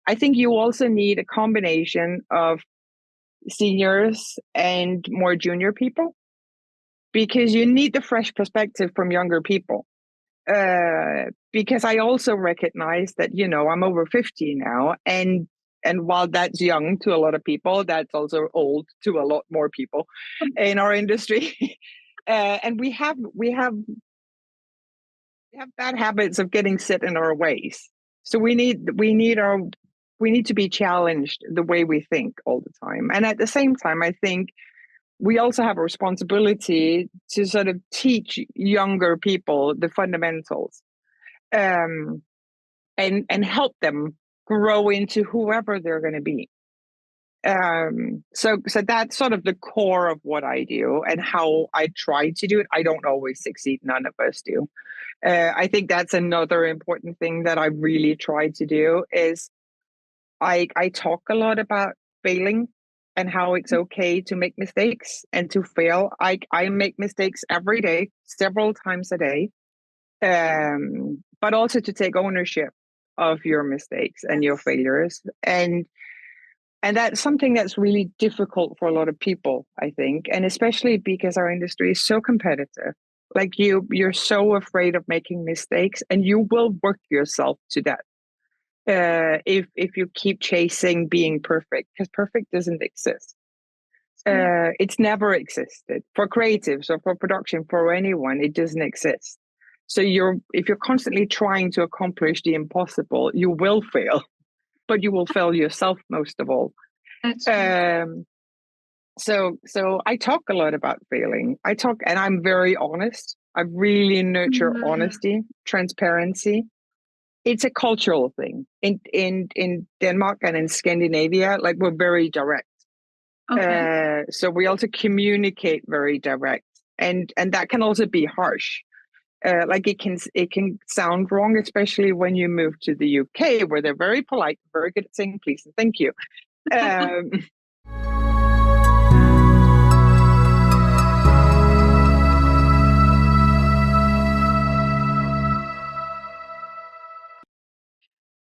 I think you also need a combination of seniors and more junior people, because you need the fresh perspective from younger people. Because I also recognize that, I'm over 50 now, and while that's young to a lot of people, that's also old to a lot more people in our industry. And we have bad habits of getting set in our ways. So we need to be challenged the way we think all the time. And at the same time, I think we also have a responsibility to sort of teach younger people the fundamentals, um, and help them grow into whoever they're going to be. So that's sort of the core of what I do and how I try to do it. I don't always succeed. None of us do. I think that's another important thing that I really try to do is I talk a lot about failing and how it's okay to make mistakes and to fail. I make mistakes every day, several times a day, but also to take ownership of your mistakes and your failures. And that's something that's really difficult for a lot of people, I think, and especially because our industry is so competitive. Like you're so afraid of making mistakes, and you will work yourself to death if you keep chasing being perfect, because perfect doesn't exist. It's never existed for creatives or for production, for anyone. It doesn't exist. So if you're constantly trying to accomplish the impossible, you will fail, but you will fail yourself most of all. That's true. So I talk a lot about failing. And I'm very honest. I really nurture honesty, transparency. It's a cultural thing. In Denmark and in Scandinavia, like, we're very direct. Okay. So we also communicate very direct, and that can also be harsh. Like it can sound wrong, especially when you move to the UK, where they're very polite, very good at saying please and thank you.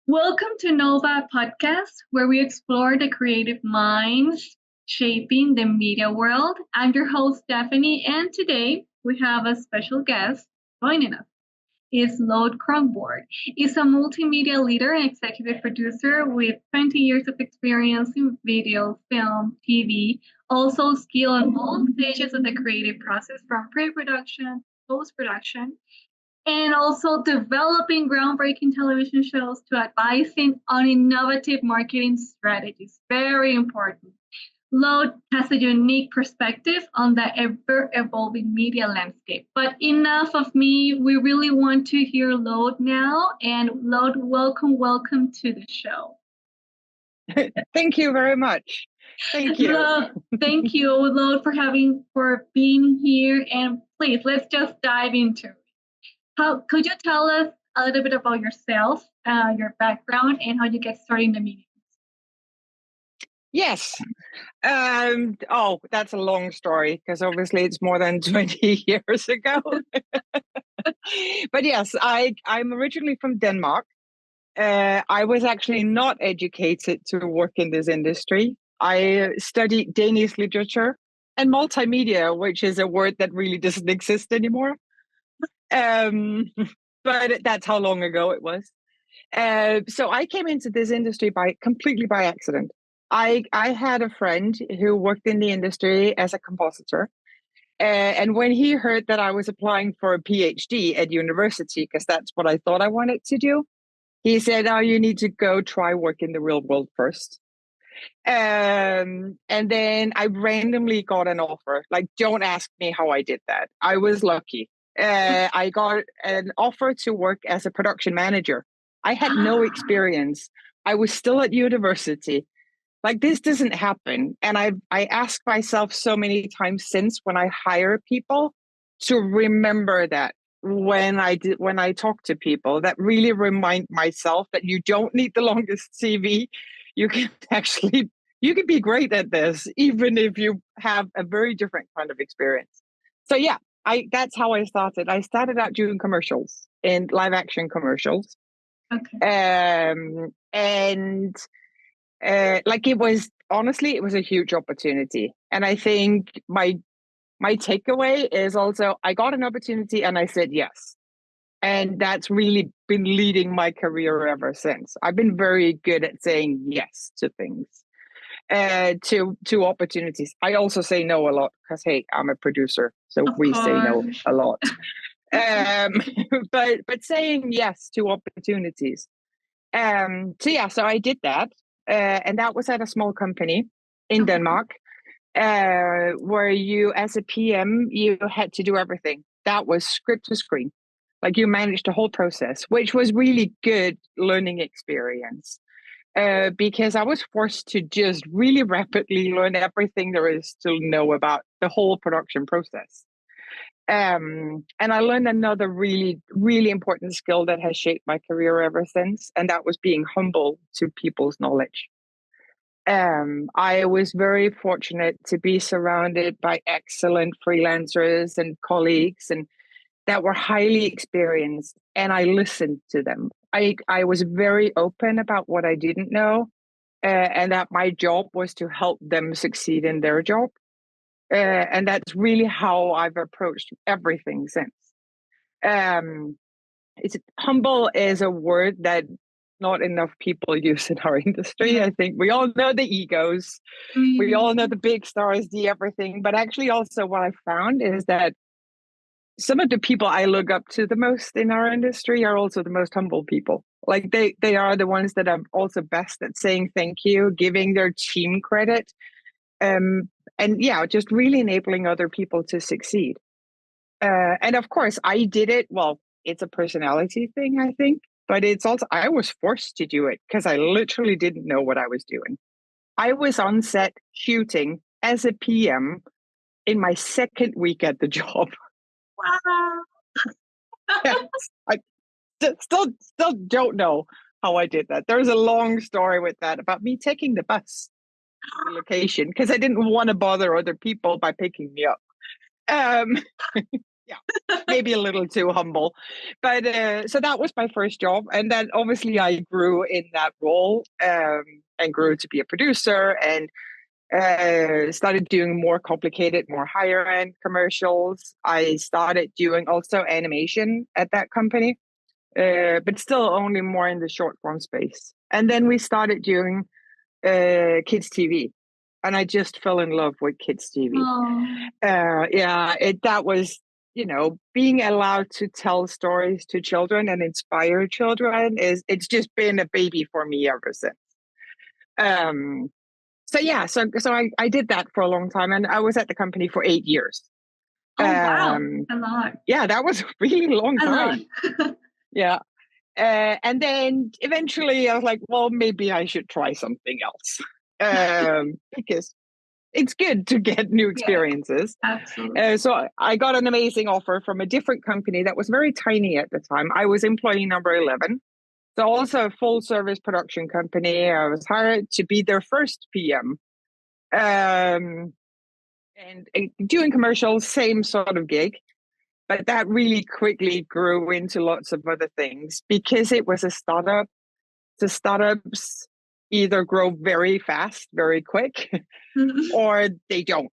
Welcome to Nova Podcast, where we explore the creative minds shaping the media world. I'm your host, Stephanie, and today we have a special guest joining us. It's Lotte Kronborg. He's a multimedia leader and executive producer with 20 years of experience in video, film, TV, also skill on all stages of the creative process from pre-production, post-production, and also developing groundbreaking television shows to advising on innovative marketing strategies. Very important. Lotte has a unique perspective on the ever-evolving media landscape. But enough of me. We really want to hear Lotte now. And Lotte, welcome to the show. Thank you very much. Thank you. Thank you, Lotte, for being here. And please, let's just dive into it. Could you tell us a little bit about yourself, your background, and how you get started in the media? Yes. That's a long story, because obviously it's more than 20 years ago. But yes, I'm originally from Denmark. I was actually not educated to work in this industry. I studied Danish literature and multimedia, which is a word that really doesn't exist anymore. But that's how long ago it was. So I came into this industry completely by accident. I had a friend who worked in the industry as a compositor. And when he heard that I was applying for a PhD at university, because that's what I thought I wanted to do, he said, "Oh, you need to go try work in the real world first." And then I randomly got an offer. Like, don't ask me how I did that. I was lucky. I got an offer to work as a production manager. I had no experience. I was still at university. Like, this doesn't happen. And I asked myself so many times since, when I hire people, to remember that when I talk to people, that really remind myself that you don't need the longest CV. You can be great at this, even if you have a very different kind of experience. So yeah, that's how I started. I started out doing commercials, in live action commercials. Okay. And like it was honestly, it was a huge opportunity. And I think my takeaway is also I got an opportunity and I said yes. And that's really been leading my career ever since. I've been very good at saying yes to things, to opportunities. I also say no a lot because hey, I'm a producer, so Of we say no course. a lot. Um, but saying yes to opportunities. So yeah, so I did that, and that was at a small company in Okay. Denmark, where you, as a PM, you had to do everything. That was script to screen. Like you managed the whole process, which was really good learning experience. Because I was forced to just really rapidly learn everything there is to know about the whole production process. And I learned another really, really important skill that has shaped my career ever since, and that was being humble to people's knowledge. I was very fortunate to be surrounded by excellent freelancers and colleagues, and that were highly experienced, and I listened to them. I was very open about what I didn't know, and that my job was to help them succeed in their job. And that's really how I've approached everything since. Um, it's humble is a word that not enough people use in our industry. Yeah. I think we all know the egos, we Mm. all know the big stars, the everything. But actually, also what I found is that some of the people I look up to the most in our industry are also the most humble people. Like they are the ones that are also best at saying thank you, giving their team credit, um, and yeah, just really enabling other people to succeed. And of course, I did it. Well, it's a personality thing, I think, but it's also I was forced to do it because I literally didn't know what I was doing. I was on set shooting as a PM in my second week at the job. Wow. Yes, I still don't know how I did that. There's a long story with that about me taking the bus to the location because I didn't want to bother other people by picking me up. Um, yeah, maybe a little too humble, but so that was my first job, and then obviously I grew in that role, and grew to be a producer and started doing more complicated, more higher end commercials. I started doing also animation at that company, but still only more in the short form space. And then we started doing kids TV, and I just fell in love with kids TV. Oh, Yeah, that was being allowed to tell stories to children and inspire children it's just been a baby for me ever since. Um, so yeah, so I did that for a long time, and I was at the company for 8 years. oh wow. Um, A lot. yeah, that was a really long A lot. time. Yeah. And then eventually I was like, well, maybe I should try something else. Because it's good to get new Yeah, experiences. absolutely. So I got an amazing offer from a different company that was very tiny at the time. I was employee number 11. So also a full service production company. I was hired to be their first PM. And doing commercials, same sort of gig. But that really quickly grew into lots of other things because it was a startup. The startups either grow very fast, very quick, or they don't,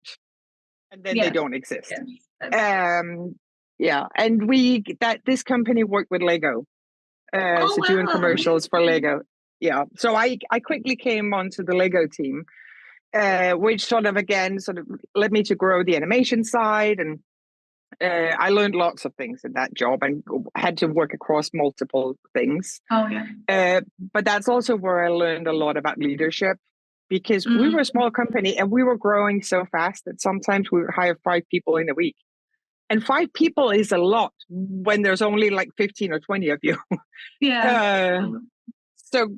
and then they Yes, don't exist. yes, that's true. Yeah, and this company worked with Lego, Oh so doing wow. commercials for Lego. Yeah, so I quickly came onto the Lego team, which sort of led me to grow the animation side, and I learned lots of things in that job and had to work across multiple things. Oh yeah. Uh, but that's also where I learned a lot about leadership because we were a Mm. small company and we were growing so fast that sometimes we would hire 5 people in a week. And 5 people is a lot when there's only like 15 or 20 of you. Yes. Uh, so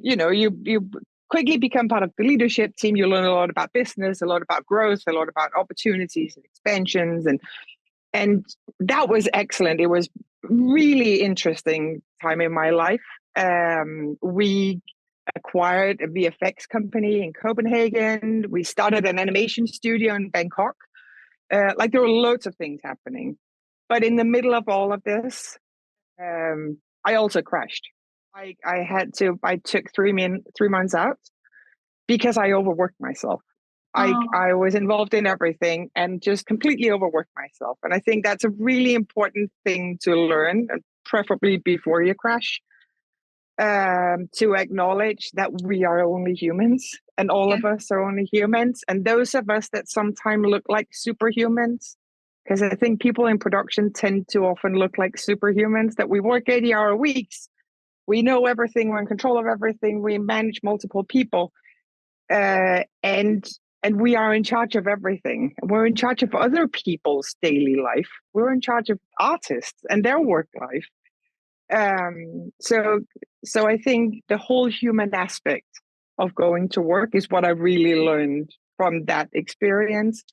you quickly become part of the leadership team. You learn a lot about business, a lot about growth, a lot about opportunities and expansions, and that was excellent. It was really interesting time in my life. We acquired a VFX company in Copenhagen. We started an animation studio in Bangkok. Like there were loads of things happening, but in the middle of all of this, I also crashed. I took 3 months out because I overworked myself. Oh, I was involved in everything and just completely overworked myself. And I think that's a really important thing to learn, and preferably before you crash, to acknowledge that we are only humans and all yeah, of us are only humans. And those of us that sometimes look like superhumans, because I think people in production tend to often look like superhumans, that we work 80-hour weeks, we know everything, we're in control of everything, we manage multiple people, and we are in charge of everything. We're in charge of other people's daily life. We're in charge of artists and their work life. So I think the whole human aspect of going to work is what I really learned from that experience.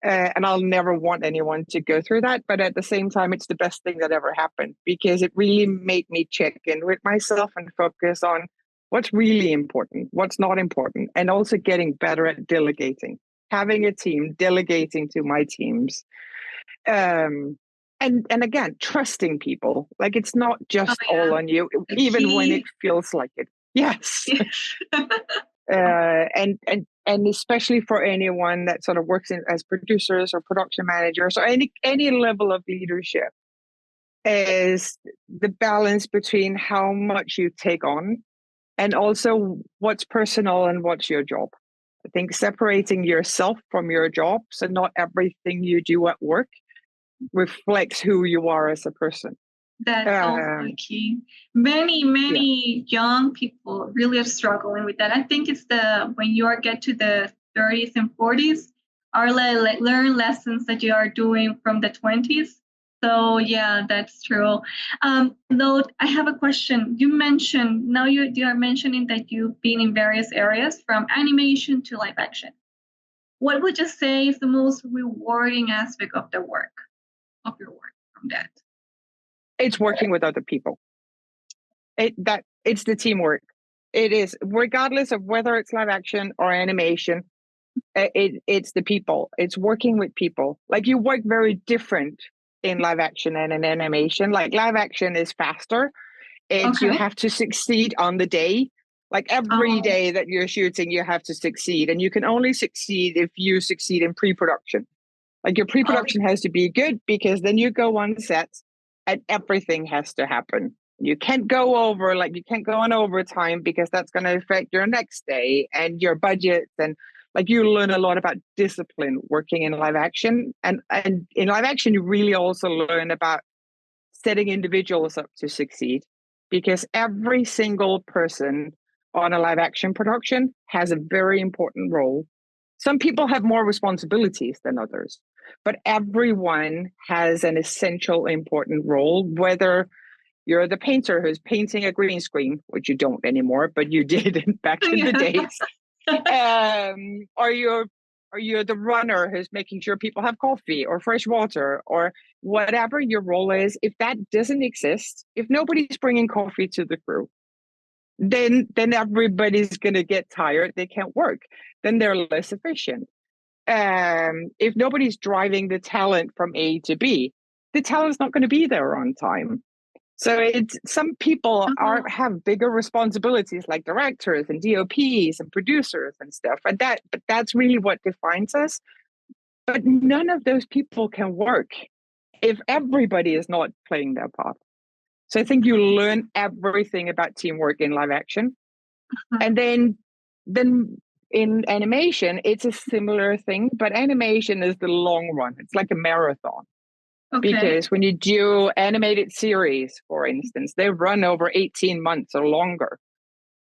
And I'll never want anyone to go through that. But at the same time, it's the best thing that ever happened, because it really made me check in with myself and focus on what's really important, what's not important, and also getting better at delegating, having a team, delegating to my teams. Um, and again, trusting people. Like, it's not oh just all yeah, on you, the even when it key. feels like it. Yes. Yes. And especially for anyone that sort of works as producers or production managers or any level of leadership, is the balance between how much you take on and also what's personal and what's your job. I think separating yourself from your job, so not everything you do at work reflects who you are as a person. That's also Um, key. Many, yeah, many young people really are struggling with that. I think it's the when you are get to the 30s and 40s, are like learn lessons that you are doing from the 20s. So yeah, that's true. Though I have a question. You mentioned now you are mentioning that you've been in various areas from animation to live action. What would you say is the most rewarding aspect of the work of your work from that? it's working with other people. It's the teamwork. It is, regardless of whether it's live action or animation. It's the people. It's working with people. Like, you work very different in live action and in animation. Like, live action is faster. It's, you Okay. have to succeed on the day. Like, every Oh, day that you're shooting, you have to succeed, and you can only succeed if you succeed in pre-production. Like, your okay. pre-production has to be good, because then you go on set and everything has to happen. You can't go over, like, you can't go on overtime, because that's going to affect your next day and your budget. And like, you learn a lot about discipline working in live action. And in live action, you really also learn about setting individuals up to succeed, because every single person on a live action production has a very important role. Some people have more responsibilities than others, but everyone has an essential important role, whether you're the painter who's painting a green screen, which you don't anymore, but you did back in the Yeah. days, or you're the runner who's making sure people have coffee or fresh water or whatever your role is. If that doesn't exist, if nobody's bringing coffee to the crew, then everybody's going to get tired. They can't work. Then they're less efficient. If nobody's driving the talent from A to B, the talent's not going to be there on time. So it's, some people are Oh, have bigger responsibilities, like directors and DOPs and producers and stuff. But that's really what defines us. But none of those people can work if everybody is not playing their part. So I think you learn everything about teamwork in live action. And then in animation, it's a similar thing, but animation is the long run. It's like a marathon, okay. because when you do animated series, for instance, they run over 18 months or longer.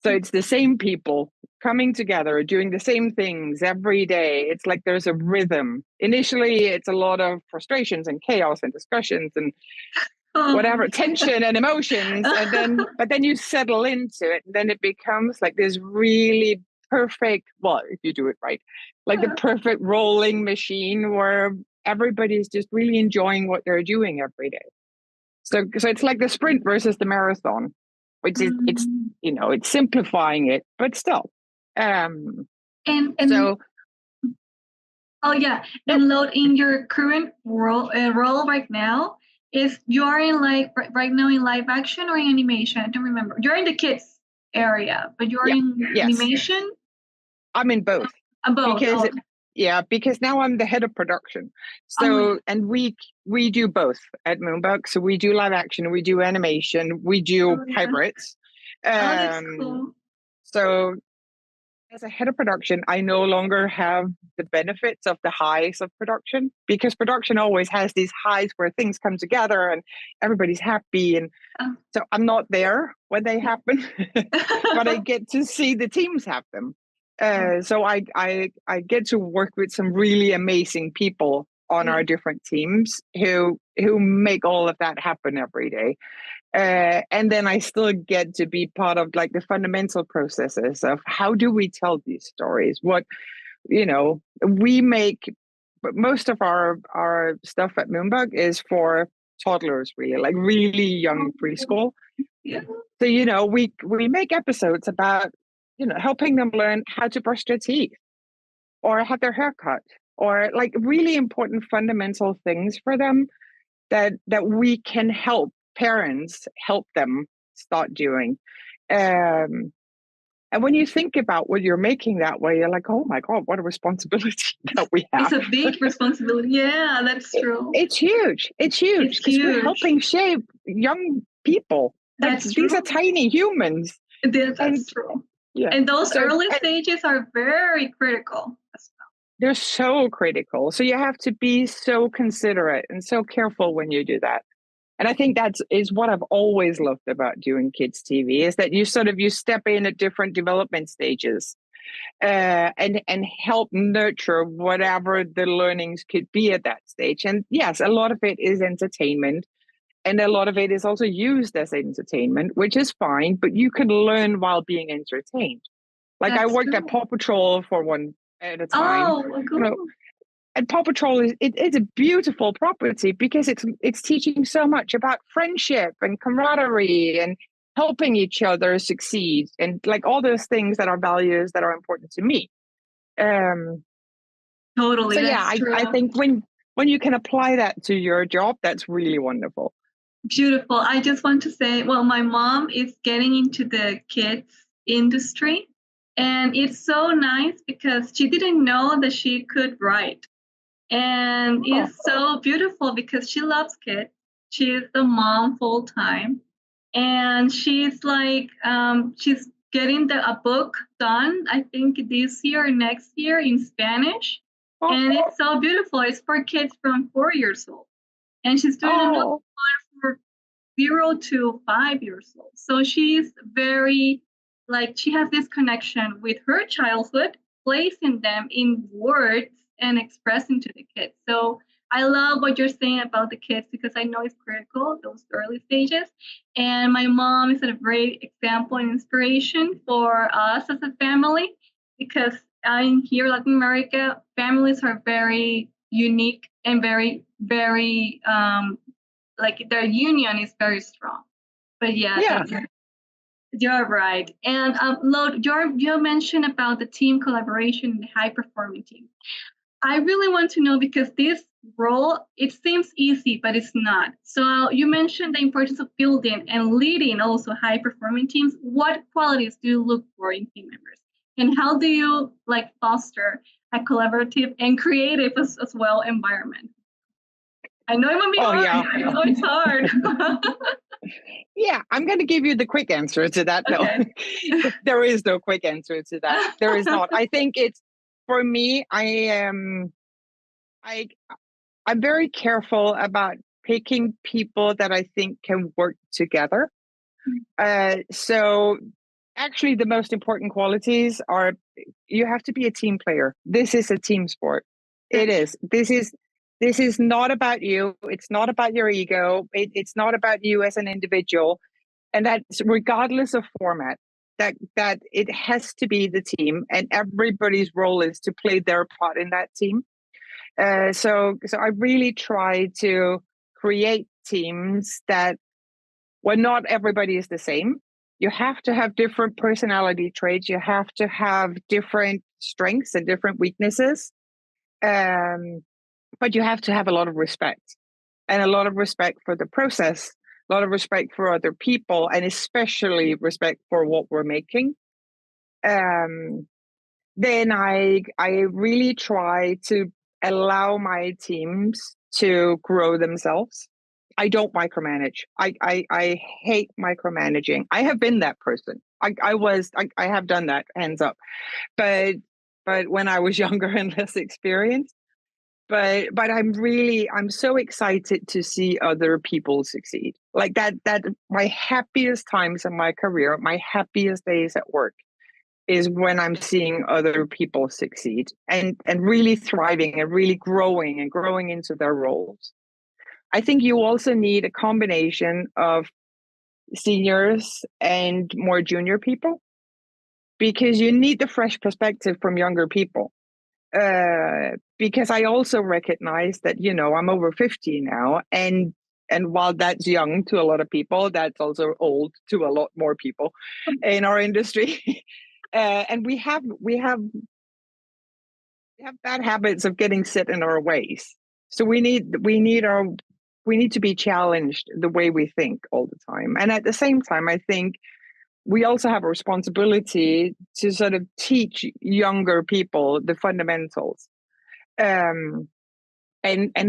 So it's the same people coming together, doing the same things every day. It's like there's a rhythm. Initially, it's a lot of frustrations and chaos and discussions and Oh. whatever, tension and emotions. But then you settle into it, and then it becomes like this really perfect, well, if you do it right, like the perfect rolling machine where everybody's just really enjoying what they're doing every day. So it's like the sprint versus the marathon, which is, it's, Mm. it's simplifying it, but still. And So oh yeah, no, and Lotte, in your current role right now, Is you're in like right now in live action or in animation? I don't remember. You're in the kids area, but you're Yeah. in Yes. animation. I'm in both. Both. Because Okay. because now I'm the head of production. Oh, So and we do both at Moonbug. So we do live action, we do animation, we do yeah. hybrids. Oh, that's Um cool. so as a head of production, I no longer have the benefits of the highs of production, because production always has these highs where things come together and everybody's happy. And Oh. so I'm not there when they happen, but I get to see the teams have them. So I get to work with some really amazing people on our different teams who make all of that happen every day. And then I still get to be part of like the fundamental processes of how do we tell these stories? What, we make, but most of our stuff at Moonbug is for toddlers, really, like really young preschool. Yeah. So, we make episodes about, helping them learn how to brush their teeth or have their hair cut, or like really important fundamental things for them that we can help parents help them start doing. Um, and when you think about what you're making that way, you're like, oh my God, what a responsibility that we It's have. a big responsibility. Yeah, that's true. It's huge. It's huge It's because we're huge. helping shape young people. Like That's these are true. tiny humans. That's And true. yeah, And those so early and stages are very critical as they're so critical. So you have to be so considerate and so careful when you do that. And I think that is what I've always loved about doing kids TV, is that you step in at different development stages, and help nurture whatever the learnings could be at that stage. And yes, a lot of it is entertainment, and a lot of it is also used as entertainment, which is fine, but you can learn while being entertained. Like I that's worked at true. Paw Patrol for one at a time, Oh, you know, cool. and Paw Patrol it's a beautiful property because it's teaching so much about friendship and camaraderie and helping each other succeed, and like all those things that are values that are important to me. Um, Totally, so yeah, that's I true. think when you can apply that to your job, that's really wonderful. Beautiful. I just want to say, well, my mom is getting into the kids industry, and it's so nice because she didn't know that she could write. And Oh, it's so beautiful because she loves kids. She is the mom full time, and she's like, she's getting a book done. I think this year or next year in Spanish, oh, and it's so beautiful. It's for kids from 4 years old, and she's doing another oh, one for 0 to 5 years old. So she's very, like, she has this connection with her childhood, placing them in words and expressing to the kids. So I love what you're saying about the kids because I know it's critical, those early stages. And my mom is a great example and inspiration for us as a family because in here, Latin America, families are very unique and very, very like their union is very strong. But yeah, yeah. that's you're right. And Lode, you mentioned about the team collaboration and the high performing team. I really want to know because this role it seems easy, but it's not. So you mentioned the importance of building and leading also high performing teams. What qualities do you look for in team members, and how do you like foster a collaborative and creative as well environment? I know it might be Oh hard. yeah. I know it's hard. Yeah, I'm going to give you the quick answer to that. No, Okay. there is no quick answer to that. There is not. I think it's for me. I I'm very careful about picking people that I think can work together. So actually, the most important qualities are you have to be a team player. This is a team sport. It That's is. This is not about you. It's not about your ego. It's not about you as an individual, and that's regardless of format. That it has to be the team, and everybody's role is to play their part in that team. So I really try to create teams that where not everybody is the same. You have to have different personality traits. You have to have different strengths and different weaknesses. But you have to have a lot of respect. and a lot of respect for the process, a lot of respect for other people, and especially respect for what we're making. Then I really try to allow my teams to grow themselves. I don't micromanage. I hate micromanaging. I have been that person. I have done that, hands up. But when I was younger and less experienced. But I'm so excited to see other people succeed. Like that my happiest times in my career, my happiest days at work is when I'm seeing other people succeed and really thriving and really growing into their roles. I think you also need a combination of seniors and more junior people because you need the fresh perspective from younger people. Because I also recognize that, I'm over 50 now, and while that's young to a lot of people, that's also old to a lot more people in our industry. And we have bad habits of getting set in our ways. So we need to be challenged the way we think all the time. And at the same time, I think we also have a responsibility to sort of teach younger people the fundamentals, and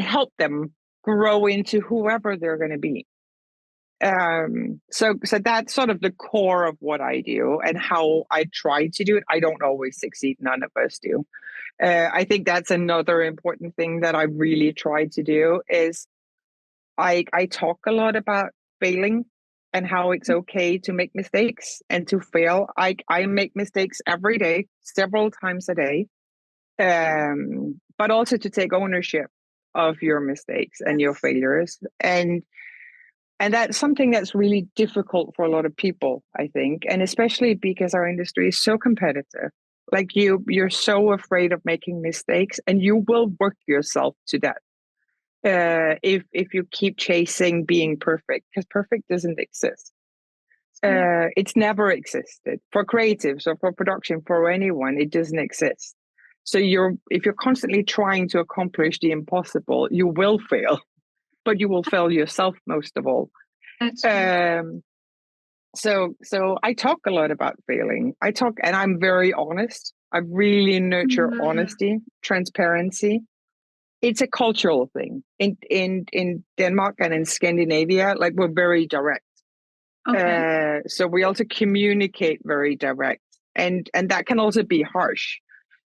help them grow into whoever they're going to be. So that's sort of the core of what I do and how I try to do it. I don't always succeed. None of us do. I think that's another important thing that I really try to do is I talk a lot about failing and how it's okay to make mistakes and to fail. I make mistakes every day, several times a day, but also to take ownership of your mistakes and your failures. And that's something that's really difficult for a lot of people, I think, and especially because our industry is so competitive. Like you're so afraid of making mistakes, and you will work yourself to death if you keep chasing being perfect, because perfect doesn't exist. It's never existed for creatives or for production, for anyone. It doesn't exist. So if you're constantly trying to accomplish the impossible, you will fail, but you will fail yourself most of all. That's true. So I talk a lot about failing. And I'm very honest. I really nurture honesty, transparency. It's a cultural thing. In Denmark and in Scandinavia, like we're very direct. Okay. So we also communicate very direct, and that can also be harsh.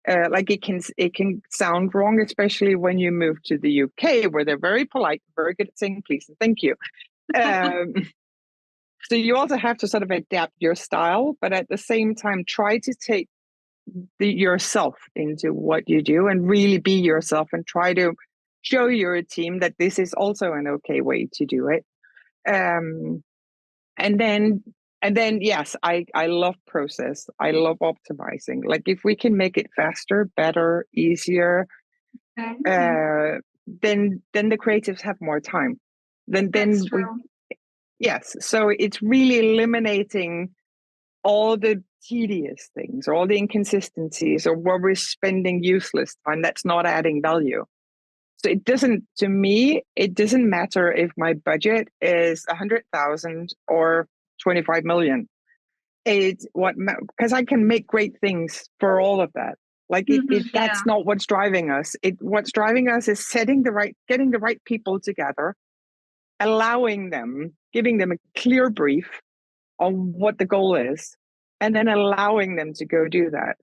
Like it can sound wrong, especially when you move to the UK, where they're very polite, very good at saying please and thank you. So you also have to sort of adapt your style, but at the same time, try to take yourself into what you do and really be yourself and try to show your team that this is also an okay way to do it. And then yes, I love process. I love optimizing. Like if we can make it faster, better, easier, Okay. then the creatives have more time. Then That's we true. Yes. So it's really eliminating all the tedious things, or all the inconsistencies, or where we're spending useless time that's not adding value. So to me, it doesn't matter if my budget is 100,000 or 25 million. Because I can make great things for all of that. Like Yeah. that's not what's driving us. What's driving us is getting the right people together, giving them a clear brief on what the goal is, and then allowing them to go do that.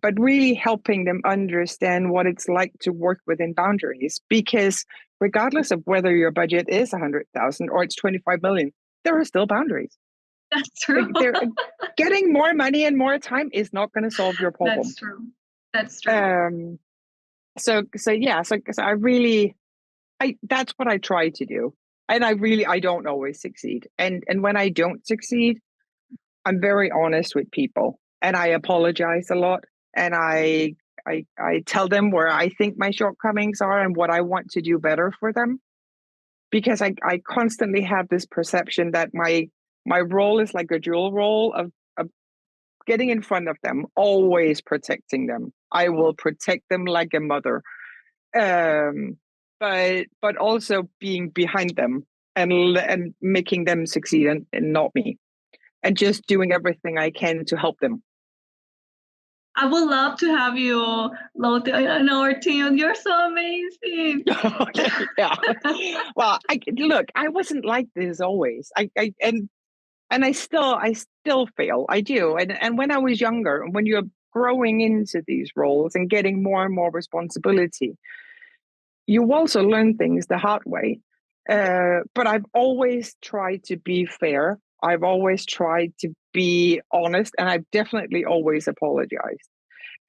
But really helping them understand what it's like to work within boundaries, because regardless of whether your budget is 100,000 or it's 25 million, there are still boundaries. That's true. Getting more money and more time is not going to solve your problem. That's true. That's true. So that's what I try to do. And I don't always succeed. And when I don't succeed, I'm very honest with people, and I apologize a lot, and I tell them where I think my shortcomings are and what I want to do better for them, because I constantly have this perception that my role is like a dual role of getting in front of them, always protecting them. I will protect them like a mother. but also being behind them and making them succeed and not me, and just doing everything I can to help them. I would love to have you, Lotte, on our team. You're so amazing. Okay, yeah. Well, I wasn't like this always. I still fail. I do. And when I was younger, when you're growing into these roles and getting more and more responsibility, you also learn things the hard way. But I've always tried to be fair. I've always tried to be honest, and I've definitely always apologized.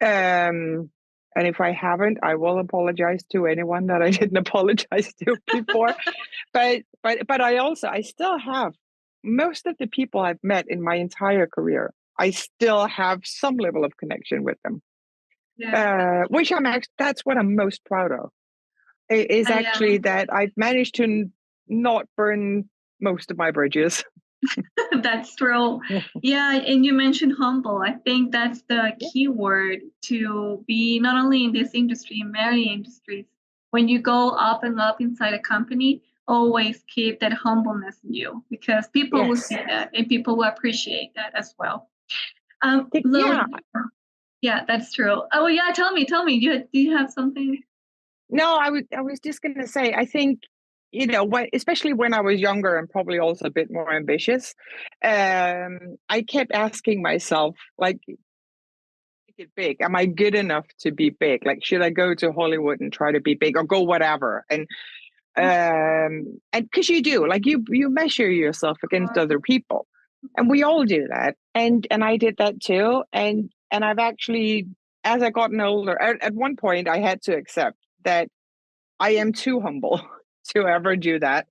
Um, and if I haven't, I will apologize to anyone that I didn't apologize to before. But I still have most of the people I've met in my entire career. I still have some level of connection with them, Yeah. which that's what I'm most proud of. Is actually that I've managed to not burn most of my bridges. That's true. Yeah, and you mentioned humble. I think that's the key word to be not only in this industry, in many industries. When you go up and up inside a company, always keep that humbleness in you because people will Yes. see that and people will appreciate that as well. Yeah. Yeah, that's true. Oh yeah, tell me. Do you have something? No, I was just going to say, I think, especially when I was younger and probably also a bit more ambitious, I kept asking myself, like, make it big. Am I good enough to be big? Like, should I go to Hollywood and try to be big, or go whatever? And because you do, like, you measure yourself against other people, and we all do that. And I did that too. And I've actually, as I gotten older, at one point I had to accept that I am too humble to ever do that.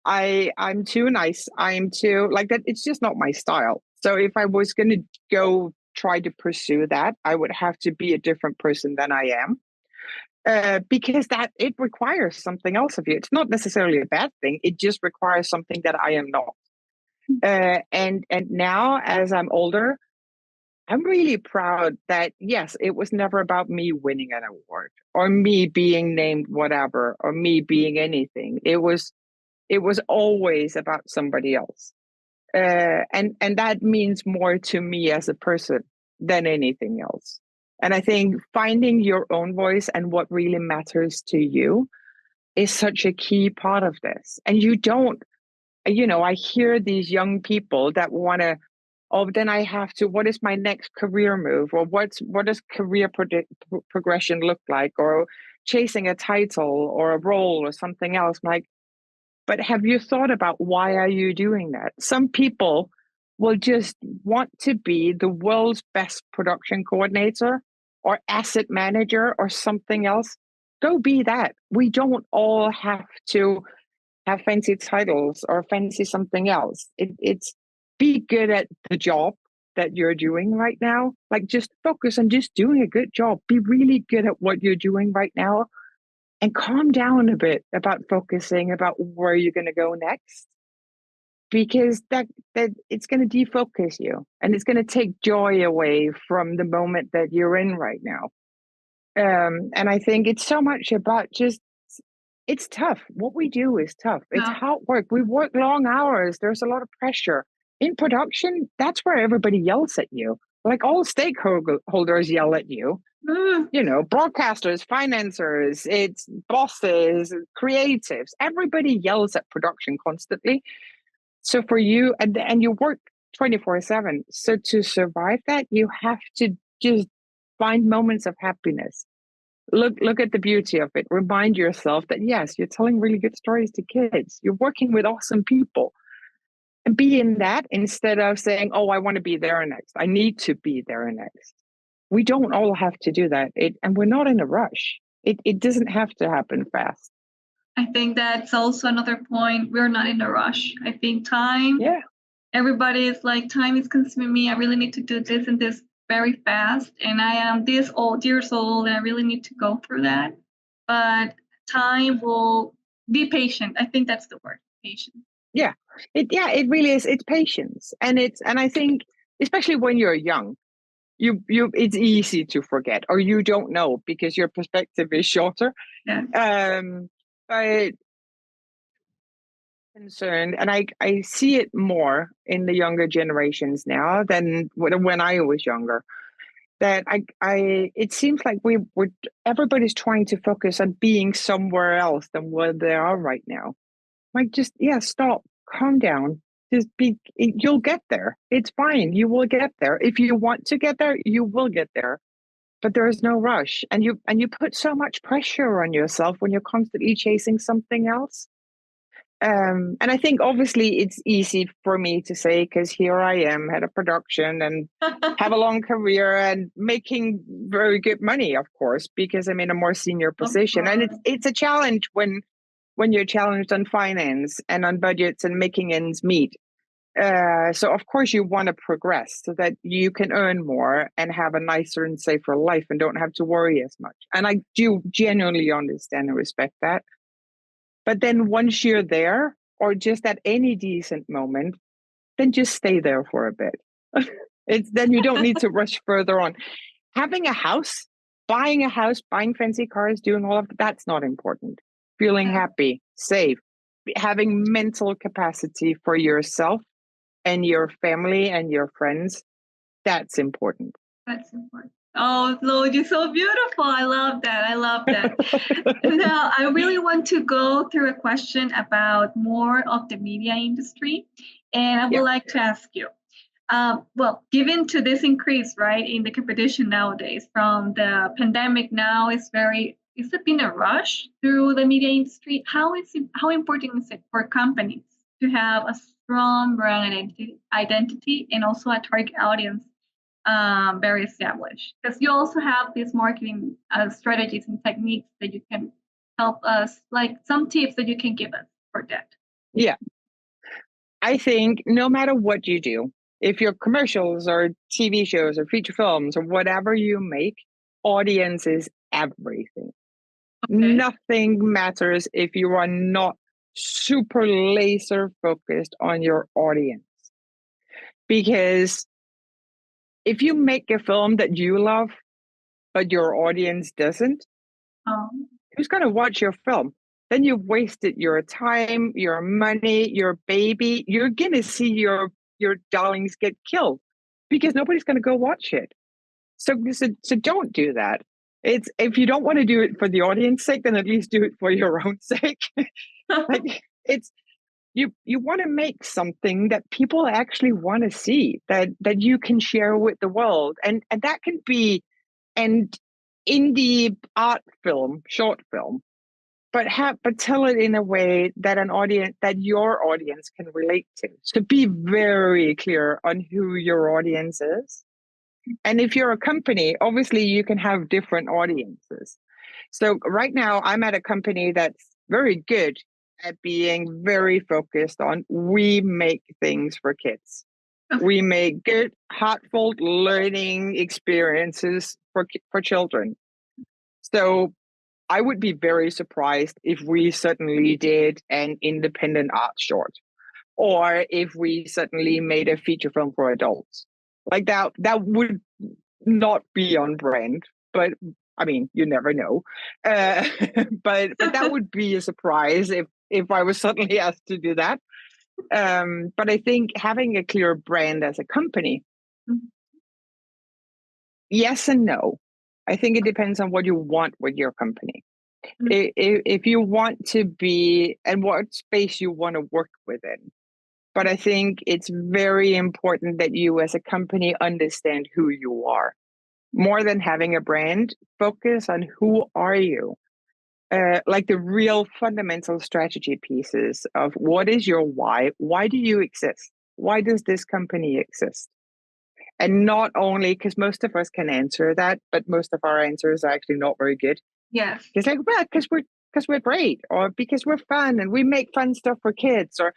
I'm too nice. I'm too like that. It's just not my style. So if I was going to go try to pursue that, I would have to be a different person than I am. Because that it requires something else of you. It's not necessarily a bad thing. It just requires something that I am not. And now, as I'm older, I'm really proud that yes, it was never about me winning an award or me being named whatever or me being anything. It was always about somebody else, and that means more to me as a person than anything else. And I think finding your own voice and what really matters to you is such a key part of this. And you don't, I hear these young people that want to, oh, then I have to, what is my next career move? Or what does career progression look like? Or chasing a title or a role or something else. Like, but have you thought about why are you doing that? Some people will just want to be the world's best production coordinator or asset manager or something else. Go be that. We don't all have to have fancy titles or fancy something else. It's be good at the job that you're doing right now. Like, just focus on just doing a good job. Be really good at what you're doing right now, and calm down a bit about focusing about where you're going to go next, because that it's going to defocus you and it's going to take joy away from the moment that you're in right now. And I think it's so much about just, it's tough. What we do is tough. It's hard work. We work long hours. There's a lot of pressure in production. That's where everybody yells at you. Like, all stakeholders yell at you. Broadcasters, financiers, it's bosses, creatives, everybody yells at production constantly. So for you, and you work 24/7. So to survive that, you have to just find moments of happiness. Look at the beauty of it. Remind yourself that yes, you're telling really good stories to kids. You're working with awesome people. And be in that instead of saying, oh, I want to be there next. I need to be there next. We don't all have to do that. And we're not in a rush. It doesn't have to happen fast. I think that's also another point. We're not in a rush. I think time. Yeah. Everybody is like, time is consuming me. I really need to do this and this very fast. And I am this years old and I really need to go through that. But time will be patient. I think that's the word, patient. Yeah. It really is. It's patience. And I think, especially when you're young, it's easy to forget, or you don't know because your perspective is shorter. Yeah. But concerned, and I see it more in the younger generations now than when I was younger. That it seems like we're everybody's trying to focus on being somewhere else than where they are right now. Like, just, yeah, stop, calm down, just be. You'll get there. It's fine. You will get there. If you want to get there, you will get there. But there is no rush, and you put so much pressure on yourself when you're constantly chasing something else. And I think obviously it's easy for me to say because here I am, head of production, and have a long career and making very good money, of course, because I'm in a more senior position. And it's a challenge when you're challenged on finance and on budgets and making ends meet. So of course you want to progress so that you can earn more and have a nicer and safer life and don't have to worry as much. And I do genuinely understand and respect that. But then once you're there, or just at any decent moment, then just stay there for a bit. Then you don't need to rush further on. Having a house, buying fancy cars, doing all of that's not important. Feeling happy, safe, having mental capacity for yourself and your family and your friends, that's important. That's important. Oh, Lord, you're so beautiful. I love that. I love that. Now, I really want to go through a question about more of the media industry. And I would like to ask you, well, given to this increase, right, in the competition nowadays from the pandemic now, is it been a rush through the media industry? How important is it for companies to have a strong brand identity and also a target audience very established? Because you also have these marketing strategies and techniques that you can help us, like some tips that you can give us for that. Yeah. I think no matter what you do, if you're commercials or TV shows or feature films or whatever you make, audience is everything. Okay. Nothing matters if you are not super laser focused on your audience. Because if you make a film that you love, but your audience doesn't, who's going to watch your film? Then you've wasted your time, your money, your baby. You're going to see your darlings get killed because nobody's going to go watch it. So don't do that. It's, if you don't want to do it for the audience sake, then at least do it for your own sake. Like, it's, you want to make something that people actually want to see, that you can share with the world, and that can be an indie art film, short film, but tell it in a way that your audience can relate to. So be very clear on who your audience is. And if you're a company, obviously you can have different audiences. So right now I'm at a company that's very good at being very focused on, we make things for kids. Okay. We make good, heartfelt learning experiences for children. So I would be very surprised if we suddenly did an independent art short, or if we suddenly made a feature film for adults. Like that would not be on brand, but I mean, you never know. But that would be a surprise if I was suddenly asked to do that. But I think having a clear brand as a company, yes and no. I think it depends on what you want with your company. If you want to be, and what space you want to work within. But I think it's very important that you as a company understand who you are. More than having a brand, focus on who are you? Like the real fundamental strategy pieces of what is your why? Why do you exist? Why does this company exist? And not only, because most of us can answer that, but most of our answers are actually not very good. Yes. It's like, well, because we're great, or because we're fun and we make fun stuff for kids, or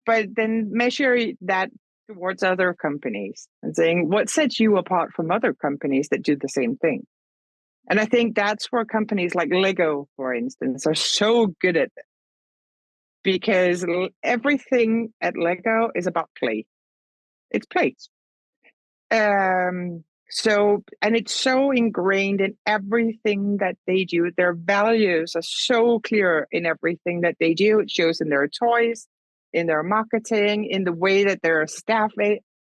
but then measure that towards other companies and saying, what sets you apart from other companies that do the same thing? And I think that's where companies like Lego, for instance, are so good at it, because everything at Lego is about play. It's play. So, and it's so ingrained in everything that they do. Their values are so clear in everything that they do. It shows in their toys, in their marketing, in the way that their staff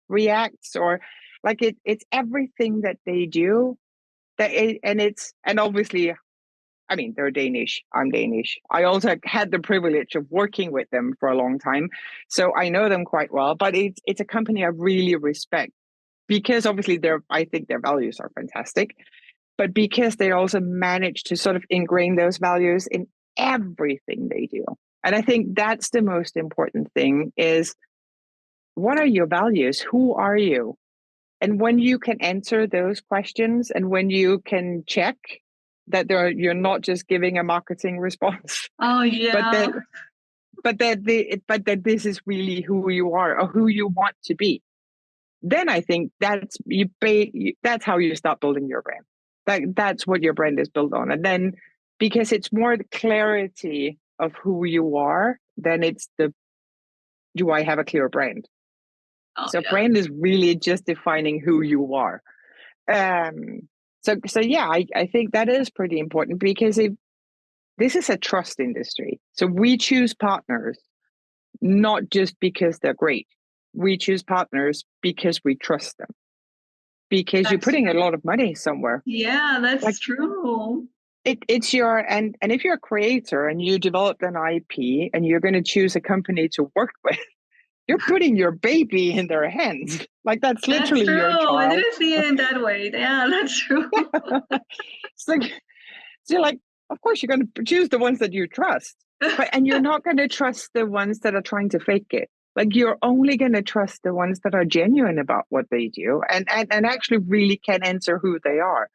reacts, or like it's everything that they do. And obviously, I mean, they're Danish. I'm Danish. I also had the privilege of working with them for a long time, so I know them quite well. But it's a company I really respect because obviously I think their values are fantastic, but because they also manage to sort of ingrain those values in everything they do. And I think that's the most important thing is, what are your values? Who are you? And when you can answer those questions and when you can check that you're not just giving a marketing response, Oh but yeah. that this is really who you are or who you want to be, then I think that's how you start building your brand. That's what your brand is built on. And then because it's more the clarity of who you are, then it's do I have a clear brand? Oh, So yeah. brand is really just defining who you are. So yeah, I think that is pretty important because this is a trust industry. So we choose partners not just because they're great. We choose partners because we trust them. Because you're putting a lot of money somewhere. Yeah, that's true. It's and if you're a creator and you developed an IP and you're going to choose a company to work with, you're putting your baby in their hands. Like that's literally true. your child. I didn't see it in that way. Yeah, that's true. So you're like, of course, you're going to choose the ones that you trust, and you're not going to trust the ones that are trying to fake it. Like you're only going to trust the ones that are genuine about what they do and actually really can answer who they are,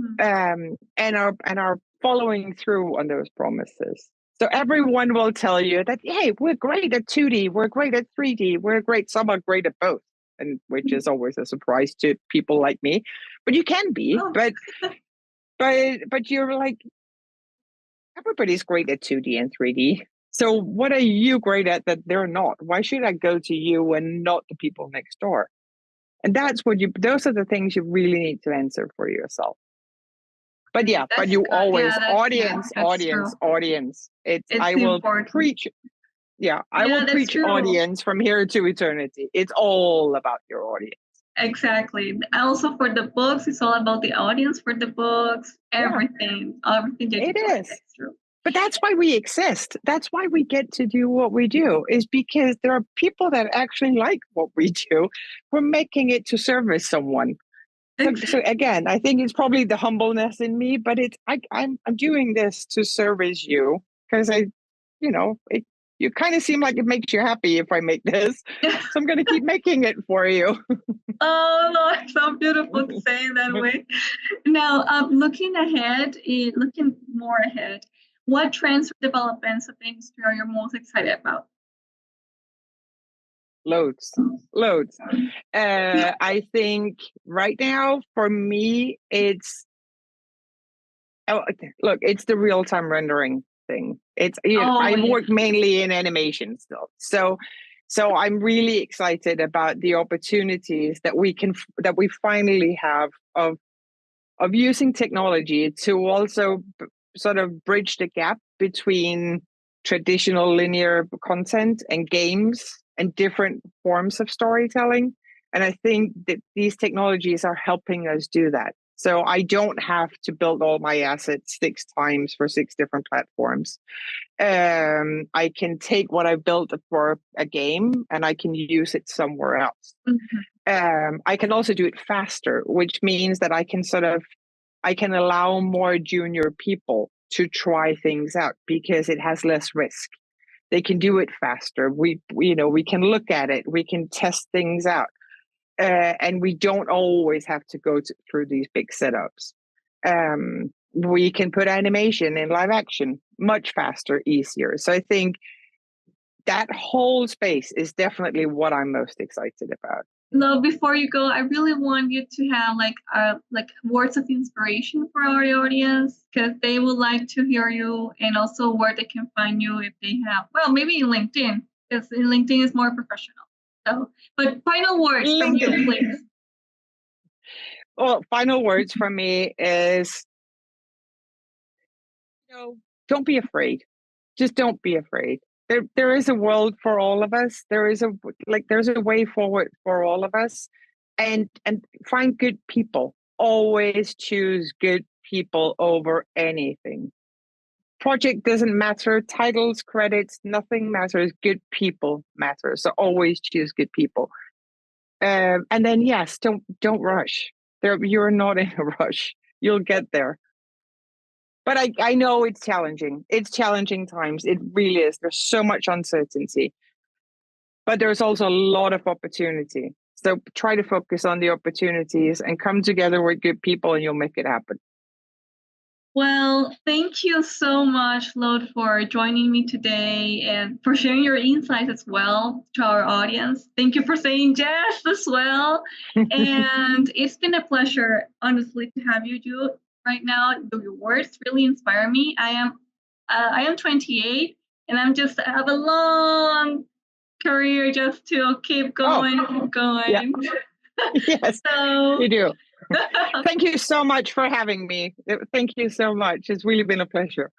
and are following through on those promises. So everyone will tell you that, hey, we're great at 2D, we're great at 3D, some are great at both, and which is always a surprise to people like me. But you can be, but you're like, everybody's great at 2D and 3D. So what are you great at that they're not? Why should I go to you and not the people next door? And those are the things you really need to answer for yourself. But yeah, but you always audience. I will preach. Yeah, I will preach audience from here to eternity. It's all about your audience. Exactly. Also for the books, it's all about the audience for the books, everything that it is. That's true. But that's why we exist. That's why we get to do what we do, is because there are people that actually like what we do. We're making it to service someone. So again, I think it's probably the humbleness in me, but I'm doing this to service you because you kind of seem like it makes you happy if I make this. So I'm going to keep making it for you. Oh, no, it's so beautiful to say it that way. Now, looking more ahead, what trends or developments of the industry are you most excited about? Loads. I think right now for me, it's the real-time rendering thing. I work mainly in animation still, so I'm really excited about the opportunities that we finally have of using technology to also sort of bridge the gap between traditional linear content and games and different forms of storytelling. And I think that these technologies are helping us do that. So I don't have to build all my assets 6 times for 6 different platforms. I can take what I built for a game and I can use it somewhere else. I can also do it faster, which means that I can allow more junior people to try things out because it has less risk. They can do it faster. We can look at it. We can test things out. And we don't always have to go through these big setups. We can put animation in live action much faster, easier. So I think that whole space is definitely what I'm most excited about. No, before you go, I really want you to have like words of inspiration for our audience, because they would like to hear you, and also where they can find you if they have, maybe in LinkedIn, because LinkedIn is more professional. So, but final words from you, please. Well, final words from me is, don't be afraid. Just don't be afraid. There is a world for all of us. There's a way forward for all of us, and find good people. Always choose good people over anything. Project doesn't matter, titles, credits, nothing matters. Good people matter. So always choose good people. And then yes, don't rush. You're not in a rush. You'll get there. But I know it's challenging. It's challenging times. It really is. There's so much uncertainty, but there's also a lot of opportunity. So try to focus on the opportunities and come together with good people, and you'll make it happen. Well, thank you so much, Lotte, for joining me today and for sharing your insights as well to our audience. Thank you for saying yes as well. And it's been a pleasure, honestly, to have you do right now. Your words really inspire me. I am 28, and I have a long career just to keep going, keep going. Yeah. Yes, so you do. Thank you so much for having me. Thank you so much. It's really been a pleasure.